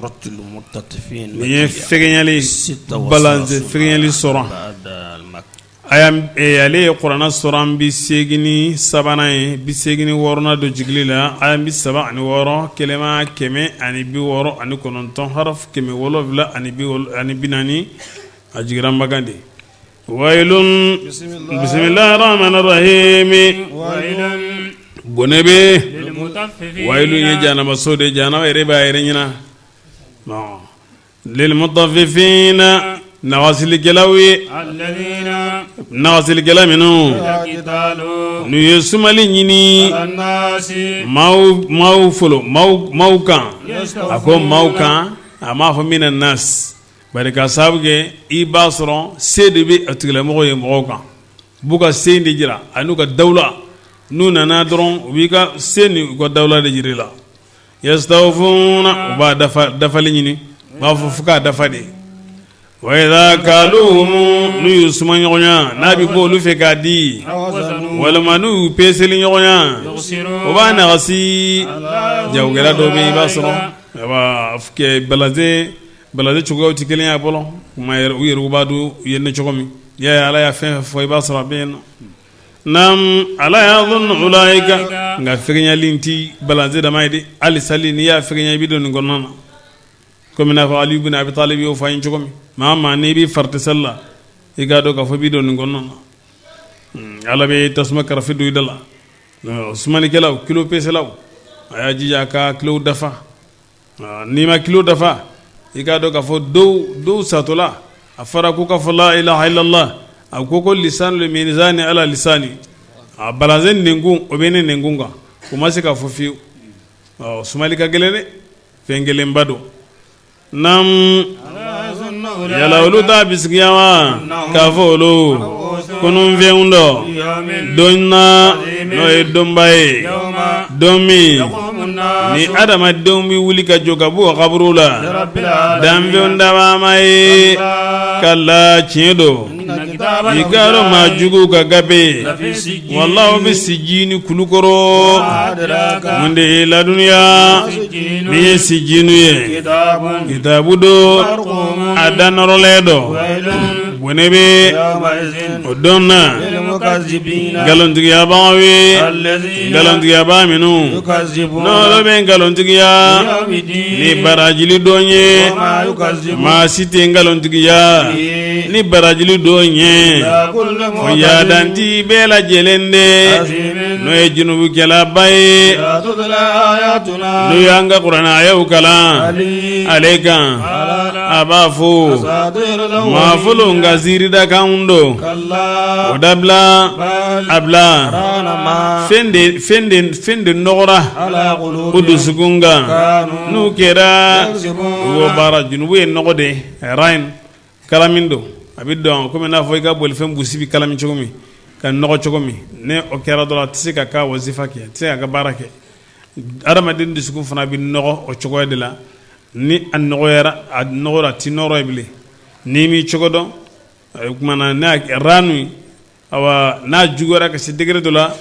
سورة المطففين ني فغنيالي بالانس فغنيالي سورة ayam ale qur'ana suran bi segini sabana bi segini worona do jiglila ayam bi saba ani woro kelema keme ani bi woro ani kononton harf keme wolovla ani bi ani binani ajigram bagandi wailun bismillahir rahmanir rahim wailun bonebe lil mutaffifin wailun ye jana masode jana ere ba ere nyina no lil mutaffifin نغسل جلاوي الذين نغسل جلامنو قتالوا نيسمالي نيني الناس mau folo mau kan ako mau kan ama fo min nas bari ka sabge i basron cdb atugla mo ye mo kan buka sendi jira anu ka dawla nuna na dron wiga seni ko dawla de jirila yastawfuna ba dafa linyini ba fo fuka dafa de wa idha kaluhum nuyusman yonya nabi ko lu fe kadi wala manu peseli yonya o ba na gasi jawgala do be basro wa afke balaze chugo tikelen ya bolo ma yer u yeru badu yenne chugomi ya ala ya fe fo basra ben nam ala ya dhun ulaika nga fegnya linti balaze da mayde ali salini ya fegnya bidon gonnana comme na fa ali ibn abi talib yo fa yin chugomi mama ne bi farti salla igado ka fobi don gonnon ala be tasma karfi du dala usmani kelaw kilo peselaw aya jija ka kilo dafa ni ma kilo dafa igado ka fo do satola afara ku ka fo la ilaha illallah akoko lisan le mizani ala lisani balazen ningu obene ningunga kuma se ka fo fi usmani ka gelene fengele mbado nam yala olu ta bisigiyawa k'a fɔ olu kununfɛnw dɔ donna n'o ye donba ye don min ni adamadenw bɛ wuli ka jɔ ka bɔ kaburu la danfɛnw dabama ye kala tiɲɛ don i ka dɔn maa jugu ka gabe walahi o bɛ sijini kulukɔrɔ mun de ye laduniya min ye sijinu ye kitabu do a danɔrɔlen dɔ bɔnɛ bɛ o dɔn na nkalontigiyabaga ye nkalontigiyabaga minnu n'olu bɛ nkalontigiya ni barajili dɔn ye maa si tɛ nkalontigiya ni barajili dɔn ye o yadanti bɛɛ lajɛlen de n'o ye junubukɛlaba ye n'o y'an ka kuranɛ ayaw kalan ale kan a b'a fɔ maa fɔlɔ nka ziirida kan do o dabila a bila fɛn de nɔgɔra o dusukun kan n'u kɛra o baara junubu ye nɔgɔ de rain kalamin do a bɛ dɔn komi n'a fɔ i ka bolifɛn busi bɛ kalami cogo min ka nɔgɔ cogo min ne o kɛra dɔrɔn a tɛ se ka ka wazifa kɛ a tɛ se ka ka baara kɛ adamaden dusukun fana bɛ nɔgɔ o cogoya de la ni a nɔgɔyara a nɔgɔra a ti nɔrɔ ye bilen n'i m'i cogo dɔn o kumana n'a ranu awa n'a juguyara ka se degré dɔ la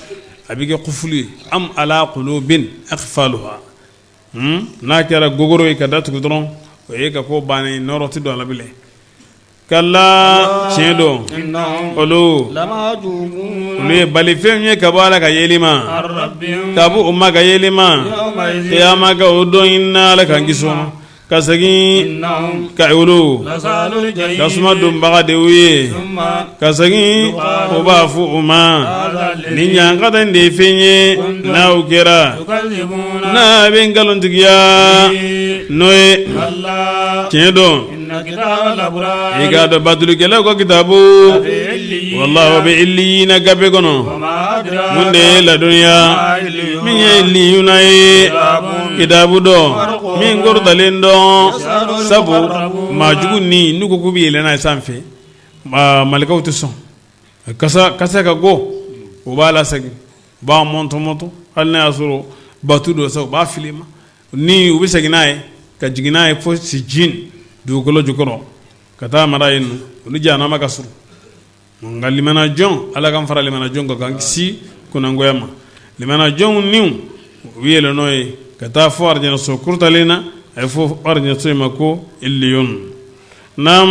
a bɛ kɛ kufulu ye am ala qulubin aqfaluha n'a kɛra gogoro ye ka datugu dɔrɔn o ye ka ko bannen nɔrɔ tɛ don a la bilen kala tiɲɛ don olu ye balifɛnw ye ka bɔ ala ka yeli ma ka bɔ o ma ka yeli ma kiyama ka o don in na ala kan kisi o ma ka segin ka olu ka suma donbaga de ye ka segin o b'a fɔ o ma ni ɲankata in de ye fɛn ye n'aw kɛra n'a bɛ nkalontigiya n'o ye tiɲɛ don i ka dɔn batulikɛlaw ka kitabu wallahi o bɛ illiyina gabe kɔnɔ mun de ye ladɔnniya min ye illiyuna ye kitabu dɔ min kɔrɔtalen dɔn sabu maajugu ni n'u ko k'u bɛ yɛlɛn n'a ye sanfɛ malikaw tɛ sɔn kasa ka go o b'a lasegin u b'a mɔntɔn hali n'a y'a sɔrɔ batu dɔ sa u b'a fili ma ni u bɛ segin n'a ye ka jigin n'a ye fo sijin dugukolo jukɔrɔ ka taa mara yen nɔ olu jahanama ka surun nka limanajɔn ala k'an fara limanajɔn kan k'an kisi kunangoya ma limanajɔnw niw u yɛlɛ n'o ye ka taa fo arijɛnɛso kurutalen na fo arnya tsema ko illiyun nam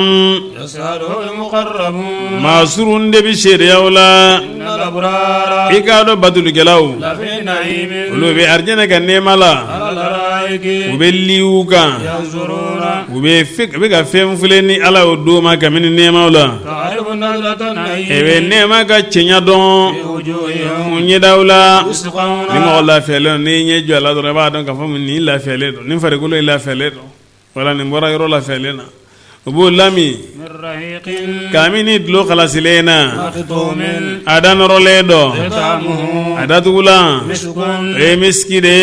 يسأله المقربون masurun de bi shari'a wala إن الأبرار ikado badul gelaw لفي نعيم ulu be arjana kan nemala على الأرائك ube liuka ينظرون ube fik be ga fem fuleni ala oduma kamin nemawla تعرف نظرة النعيم ebe nema ga chenya don في وجوههم munye dawla يسقون ni mo la fele ni nye jwala do ba don ka fam ni la fele do ni fare gulo la fele do wala ni mbora yoro la fele na ubu lami من رهيق kamini dlo khalasilena مختوم adan roledo ختامه adatula مسك e miskide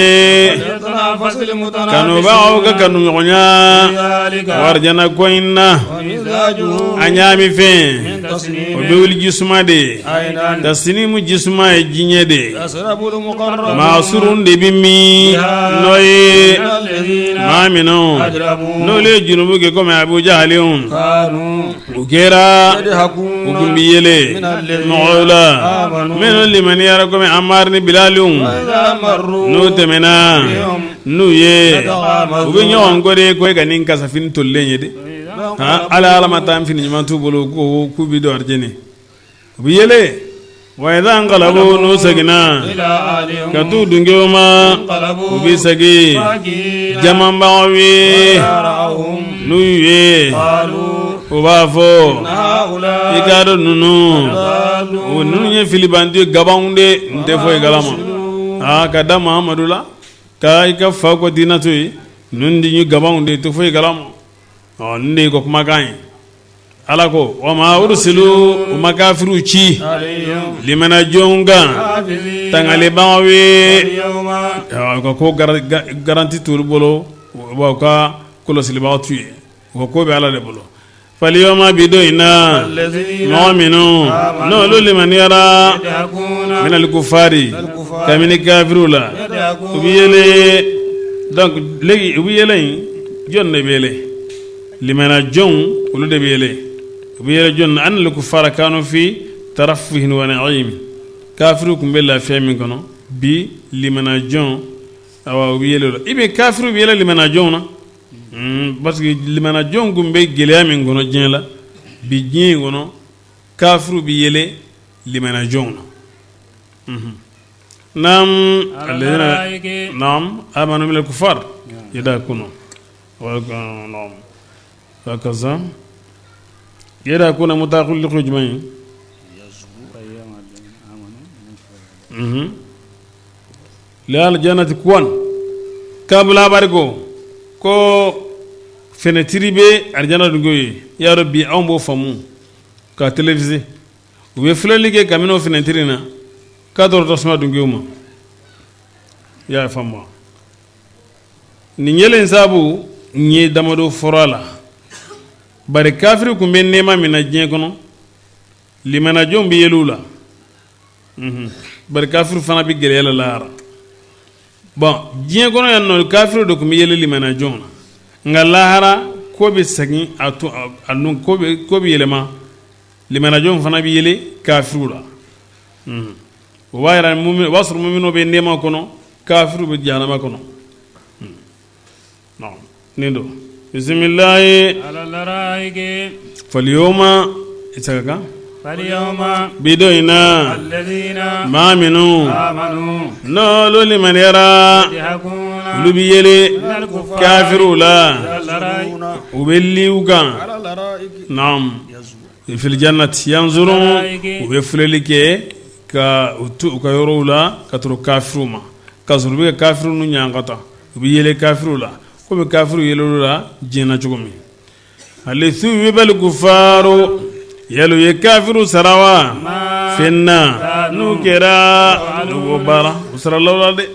يتنافس المتنافسون kanu ba'u ka kanu ngonya ذلك warjana koinna ومزاجه anyami fe من تسنيم obewul jismade عينا tasnimu jisma e jinyede يسرب المقرب masurun de bimmi noye من الذين mamino أجرموا nole junubu ke kome abu jahaliun كانوا ukera يضحكون ukumbiyele من الذين nola آمنوا meno limani yara kome amarni bilalun وإذا مروا nu temena nu ye يتغامزون ubi ɲɔgɔn kode ko ka nin kasafin tollen ye de ha ala ala ma tan fini ɲuman t'u bolo ko ku bi do arjeni ubi yele wa idha anqalabu nu sagina إلى أهلهم ka tu dungew ma انقلبوا ubi sagi فكيلا jaman baŋo wi وإذا رأوهم nu ye قالوا u b'a fɔ هؤلاء i ka dɔ nunu ضالون o nunu ye filibanti gabanw de n tɛ foyi kalama ka da mahamadu la ka i ka fa ko dina to ye nun di ɲu gabanw de tɛ foyi kalama nin de yi ko kumakan ye ala ko wa ma ursilu u ma kafiru ci عليهم limana jɔnw kan حافظين tangalibaŋo ye اليوم u ka ko garanti t'olu bolo wa u ka kɔlɔsilibaga t'u ye u ka ko bɛ ala de bolo faliyoma bido ina الذين mɔgɔ minnu n'olu limaniyara يضحكون minal kufari kamini kafiru la u bi yele donc léegi u bi yele in jɔn de bɛ yele limana jɔnw olu de bɛ yele u bi yele jɔn na anil kufara kanu fi tarafuhin wa na'im kafiru kun bɛ lafiya min kɔnɔ bi limana jɔn awa u bi yele la i bɛ kafiru bi yele limana jɔnw na parce que limana jɔn kun bɛ gɛlɛya min kɔnɔ diɲɛ la bi diɲɛ in kɔnɔ kafiru bi yele limana jɔnw na nam alladhina nam amanu min al-kuffar yadakunu wa nam hakaza yadakuna mutaqil likhruj man la al-jannati kwan kabla bariko ko fenetiri be arjana dungoye ya rabbi an bo famu ka televise u be filɛli kɛ kamino fenetiri na k'a dɔrɔ tasuma dungew ma y'a faamu nin yelen sabu n ye damado fɔra a la bari kafiri kun bɛ nɛɛma min na diɲɛ kɔnɔ limanajɔnw bɛ yɛlɛw la bari kafiri fana bɛ gɛlɛya la lahara bon diɲɛ kɔnɔ yan nɔ kafiri de kun bɛ yɛlɛ limanajɔnw na nka lahara ko bɛ segin a nun ko bɛ yɛlɛma limanajɔnw fana bɛ yɛlɛ kafiriw la o b'a yira o b'a sɔrɔ muminw bɛ nɛɛma kɔnɔ kafiriw bɛ jahanama kɔnɔ nin don bisimilahi على الأرائك faliyoma isaga kan فاليوم bido ina الذين maa minnu آمنوا n'olu limaniyara يضحكون olu bɛ yɛlɛ من الكفار kafiriw la على الأرائك u bɛ liw kan naam fil jannati yanzurun u bɛ filɛli kɛ ka u ka yɔrɔw la ka tɔrɔ kafiriw ma ka sɔrɔ u bɛ ka kafiriw nu ɲankata u bɛ yɛlɛ kafiriw la komi kafiriw yɛlɛw la diɲɛ na cogo min ale thuwibal kufaru yɛlɛ u ye kafiriw sara wa fɛn na n'u kɛra dogo baara u sara law la dɛ